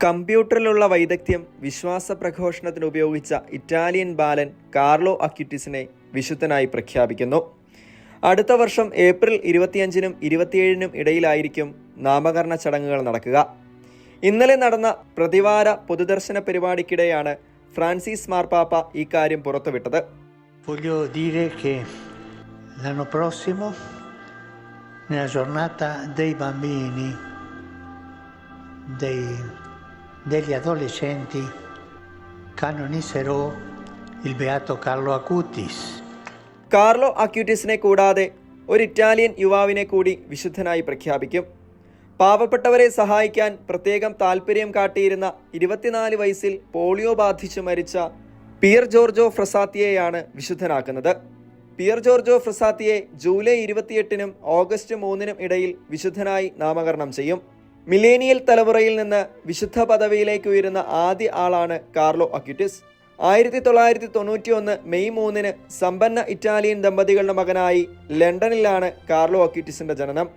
കമ്പ്യൂട്ടറിലുള്ള വൈദഗ്ധ്യം വിശ്വാസ പ്രഘോഷണത്തിന് ഉപയോഗിച്ച ഇറ്റാലിയൻ ബാലൻ കാർലോ അക്യുറ്റിസിനെ വിശുദ്ധനായി പ്രഖ്യാപിക്കുന്നു. അടുത്ത വർഷം ഏപ്രിൽ 25-നും 27-നും ഇടയിലായിരിക്കും നാമകരണ ചടങ്ങുകൾ നടക്കുക. ഇന്നലെ നടന്ന പ്രതിവാര പൊതുദർശന പരിപാടിക്കിടെയാണ് ഫ്രാൻസിസ് മാർപ്പാപ്പ ഇക്കാര്യം പുറത്തുവിട്ടത്. Voglio dire che l'anno prossimo, nella giornata dei bambini, degli adolescenti, canonizzerò il beato Carlo Acutis. Carlo അക്യൂറ്റിസിനെ കൂടാതെ ഒരു ഇറ്റാലിയൻ യുവാവിനെ കൂടി വിശുദ്ധനായി പ്രഖ്യാപിക്കും. പാവപ്പെട്ടവരെ സഹായിക്കാൻ പ്രത്യേകം താൽപ്പര്യം കാട്ടിയിരുന്ന 24 വയസ്സിൽ പോളിയോ ബാധിച്ചു മരിച്ച പിയർ ജോർജോ ഫ്രസാത്തിയെയാണ് വിശുദ്ധനാക്കുന്നത്. പിയർ ജോർജോ ഫ്രസാത്തിയെ ജൂലൈ 28-നും ഓഗസ്റ്റ് 3-നും ഇടയിൽ വിശുദ്ധനായി നാമകരണം ചെയ്യും. മിലേനിയൽ തലമുറയിൽ നിന്ന് വിശുദ്ധ പദവിയിലേക്ക് ഉയരുന്ന ആദ്യ ആളാണ് കാർലോ അക്യൂറ്റിസ്. 1991 മെയ് 3-ന് സമ്പന്ന ഇറ്റാലിയൻ ദമ്പതികളുടെ മകനായി ലണ്ടനിലാണ് കാർലോ അക്യൂറ്റിസിന്റെ ജനനം.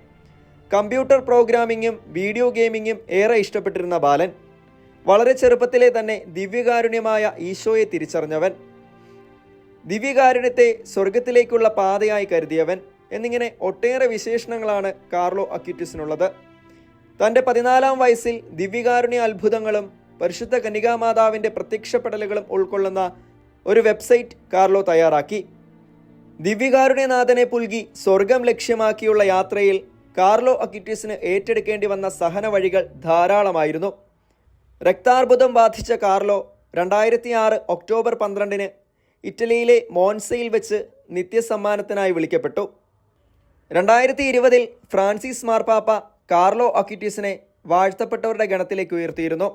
കമ്പ്യൂട്ടർ പ്രോഗ്രാമിങ്ങും വീഡിയോ ഗെയിമിങ്ങും ഏറെ ഇഷ്ടപ്പെട്ടിരുന്ന ബാലൻ വളരെ ചെറുപ്പത്തിലെ തന്നെ ദിവ്യകാരുണ്യമായ ഈശോയെ തിരിച്ചറിഞ്ഞവൻ, ദിവ്യകാരുണ്യത്തെ സ്വർഗത്തിലേക്കുള്ള പാതയായി കരുതിയവൻ എന്നിങ്ങനെ ഒട്ടേറെ വിശേഷണങ്ങളാണ് കാർലോ അക്യൂറ്റിസിനുള്ളത്. തൻ്റെ 14-ാം വയസ്സിൽ ദിവ്യകാരുണ്യ അത്ഭുതങ്ങളും പരിശുദ്ധ കന്യകാമാതാവിൻ്റെ പ്രത്യക്ഷപ്പെടലുകളും ഉൾക്കൊള്ളുന്ന ഒരു വെബ്സൈറ്റ് കാർലോ തയ്യാറാക്കി. ദിവ്യകാരുണ്യനാഥനെ പുൽകി സ്വർഗം ലക്ഷ്യമാക്കിയുള്ള യാത്രയിൽ കാർലോ അക്യൂറ്റിസിന് ഏറ്റെടുക്കേണ്ടി വന്ന സഹന വഴികൾ ധാരാളമായിരുന്നു. രക്താർബുദം ബാധിച്ച കാർലോ 2006 ഒക്ടോബർ 12-ന് ഇറ്റലിയിലെ മോൻസയിൽ വെച്ച് നിത്യസമ്മാനത്തിനായി വിളിക്കപ്പെട്ടു. 2020-ൽ ഫ്രാൻസിസ് മാർപ്പാപ്പ കാർലോ അക്യൂറ്റിസിനെ വാഴ്ത്തപ്പെട്ടവരുടെ ഗണത്തിലേക്ക് ഉയർത്തിയിരുന്നു.